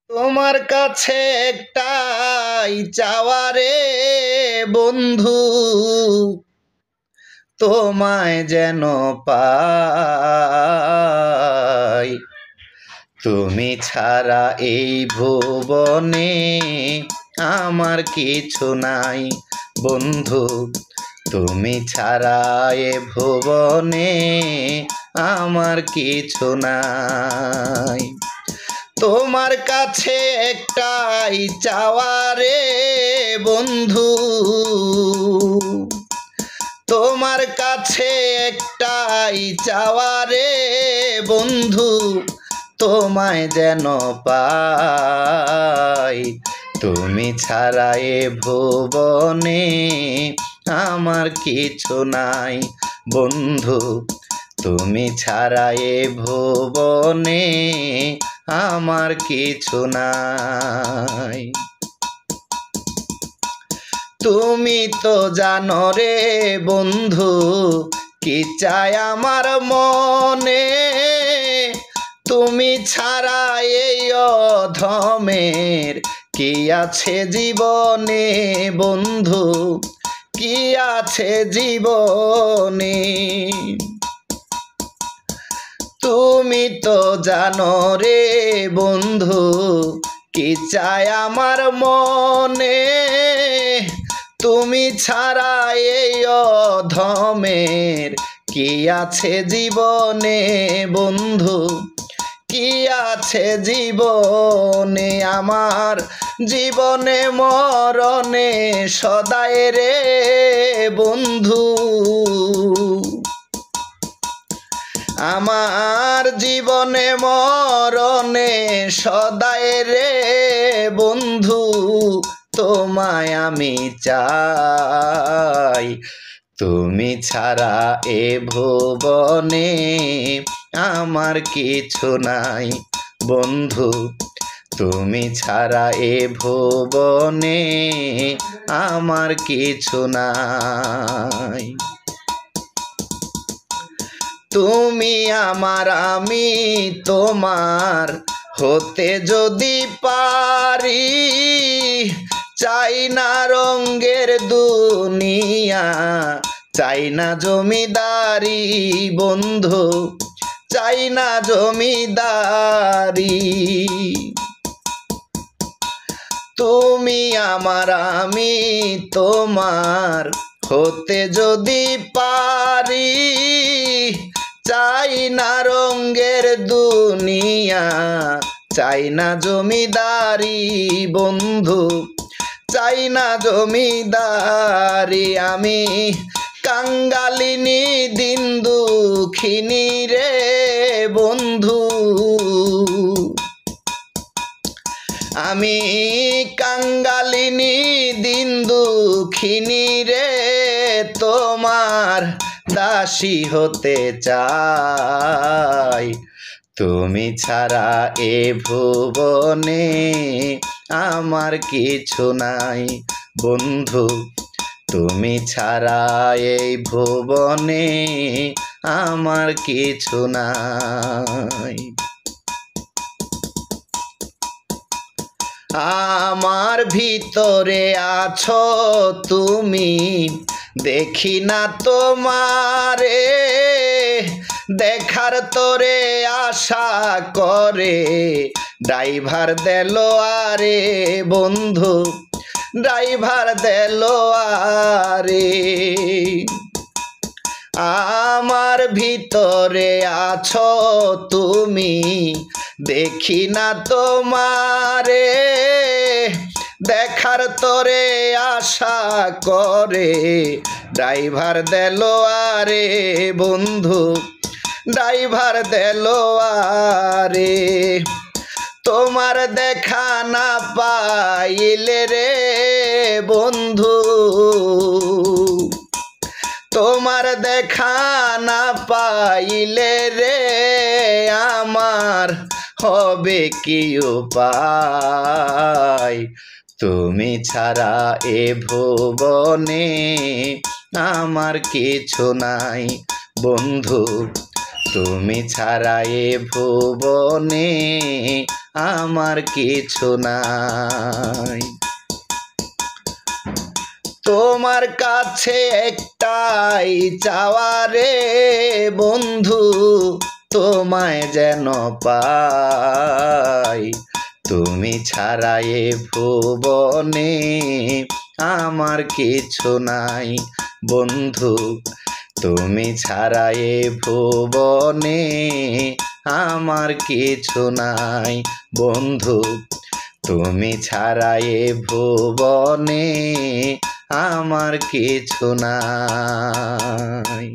তোমার কাছে একটাই চাওয়ারে বন্ধু, তোমায় যেন পাই। তুমি ছাড়া এই ভুবনে আমার কিছু নাই বন্ধু, তুমি ছাড়া এ ভুবনে আমার কিছু নাই। তোমার কাছে একটাই চাওয়ারে বন্ধু, তোমার কাছে একটাই চাওয়ারে বন্ধু, তোমায় যেন পাই। তুমি ছাড়া এ ভুবনে আমার কিছু নাই বন্ধু, তুমি ছাড়া এ ভুবনে আমার কিছু নাই। তুমি তো জানো রে বন্ধু কি চাই আমার মনে, তুমি ছাড়া এই অধমের কি আছে জীবনে বন্ধু, কি আছে জীবনে। তুমি তো জানো রে বন্ধু কি চাই আমার মনে, তুমি ছাড়া এই অধমের কি আছে জীবনে বন্ধু, কি আছে জীবনে। আমার জীবনে মরণে সদাই রে বন্ধু, আমার জীবনে মরণে সদাই রে বন্ধু, তোমায় আমি চাই। তুমি ছাড়া এ ভুবনে আমার কিছু নাই বন্ধু, তুমি ছাড়া এ ভুবনে আমার কিছু নাই। তুমি আমার আমি তোমার হতে যদি পারি, চাই না রঙের দুনিয়া, চাই না জমিদারি বন্ধু, চাই না জমিদারি। তুমি আমার আমি তোমার হতে যদি পারি, চাই না রঙের দুনিয়া, চাই না জমিদারি বন্ধু, চাই না জমিদারি। আমি কাঙ্গালিনী দিন দুঃখিনী রে বন্ধু, আমি কাঙ্গালিনী দিন দুঃখিনী রে, তোমার দাসী হতে চাই। তুমি ছাড়া এ ভুবনে আমার কিছু নাই বন্ধু, তুমি ছাড়া এই ভুবনে আমার কিছু নাই। আমার ভিতরে আছো তুমি, দেখি না তোমারে, দেখার তোরে আশা করে ড্রাইভার দেলোয়ারে বন্ধু, ড্রাইভার দেলোয়ারে। আমার ভিতরে আছো তুমি, দেখি না তোমারে, দেখার তোরে আশা করে ড্রাইভার দেলোয়ারে বন্ধু, ড্রাইভার দেলোয়ারে। তোমার দেখা না পাইলে রে বন্ধু, তোমার দেখা না পাইলে রে আমার হবে কি উপায়। তুমি ছাড়া এ ভুবনে আমার কিছু নাই বন্ধু, তুমি ছাড়া এ ভুবনে আমার কিছু নাই। তোমার কাছে একটাই চাওয়া রে বন্ধু, তোমায় যেন পাই। তুমি ছাড়া এ ভুবনে আমার কিছু নাই বন্ধু, তুমি ছাড়া এ ভুবনে আমার কিছু নাই বন্ধু, তুমি ছাড়া এ ভুবনে আমার কিছু নাই।